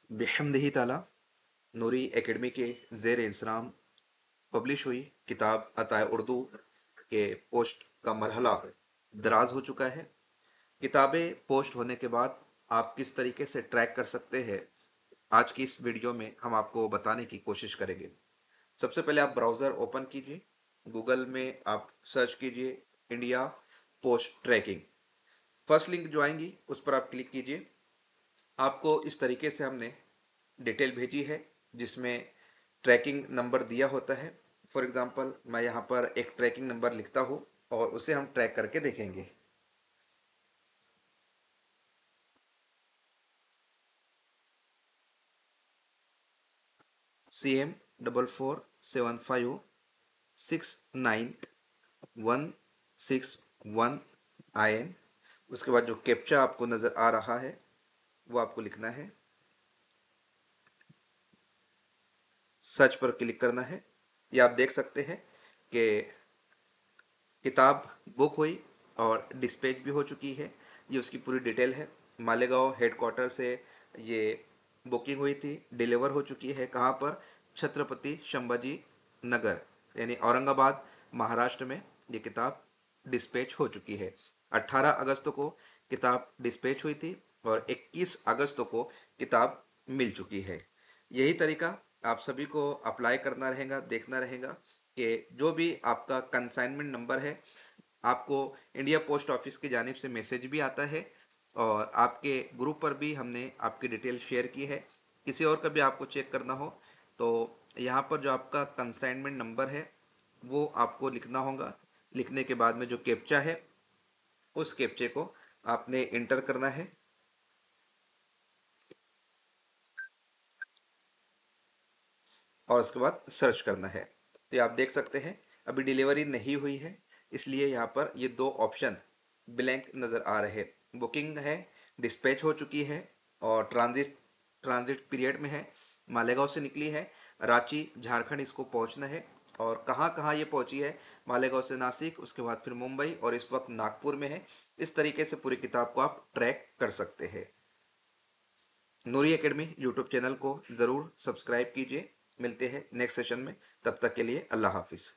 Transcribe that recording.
बिहम्दिही ताला नूरी एकेडमी के ज़ेर इंसराम पब्लिश हुई किताब अताए उर्दू के पोस्ट का मरहला दराज हो चुका है। किताबें पोस्ट होने के बाद आप किस तरीके से ट्रैक कर सकते हैं, आज की इस वीडियो में हम आपको बताने की कोशिश करेंगे। सबसे पहले आप ब्राउज़र ओपन कीजिए, गूगल में आप सर्च कीजिए India post tracking. First link जो आएंगी उस पर आप क्लिक कीजिए। आपको इस तरीके से हमने डिटेल भेजी है जिसमें ट्रैकिंग नंबर दिया होता है। फॉर एग्जांपल मैं यहाँ पर एक ट्रैकिंग नंबर लिखता हूँ और उसे हम ट्रैक करके देखेंगे। CM4475691611IN। उसके बाद जो कैप्चा आपको नज़र आ रहा है वो आपको लिखना है, सर्च पर क्लिक करना है। ये आप देख सकते हैं कि किताब बुक हुई और डिस्पैच भी हो चुकी है। ये उसकी पूरी डिटेल है। मालेगांव हेडक्वार्टर से ये बुकिंग हुई थी, डिलीवर हो चुकी है। कहाँ पर? छत्रपति संभाजी नगर यानी औरंगाबाद महाराष्ट्र में ये किताब डिस्पैच हो चुकी है। 18 अगस्त को किताब डिस्पैच हुई थी और 21 अगस्त को किताब मिल चुकी है। यही तरीका आप सभी को अप्लाई करना रहेगा, देखना रहेगा कि जो भी आपका कंसाइनमेंट नंबर है, आपको इंडिया पोस्ट ऑफिस की जानिब से मैसेज भी आता है और आपके ग्रुप पर भी हमने आपकी डिटेल शेयर की है। किसी और का भी आपको चेक करना हो तो यहाँ पर जो आपका कंसाइनमेंट नंबर है वो आपको लिखना होगा। लिखने के बाद में जो कैप्चा है उस कैप्चे को आपने इंटर करना है और उसके बाद सर्च करना है। तो ये आप देख सकते हैं अभी डिलीवरी नहीं हुई है, इसलिए यहाँ पर ये दो ऑप्शन ब्लैंक नज़र आ रहे हैं। बुकिंग है, डिस्पैच हो चुकी है और ट्रांजिट पीरियड में है। मालेगांव से निकली है, रांची झारखंड इसको पहुँचना है। और कहाँ कहाँ ये पहुँची है? मालेगांव से नासिक, उसके बाद फिर मुंबई और इस वक्त नागपुर में है। इस तरीके से पूरी किताब को आप ट्रैक कर सकते हैं। नूरी एकेडमी यूट्यूब चैनल को ज़रूर सब्सक्राइब कीजिए। मिलते हैं नेक्स्ट सेशन में, तब तक के लिए अल्लाह हाफिज़।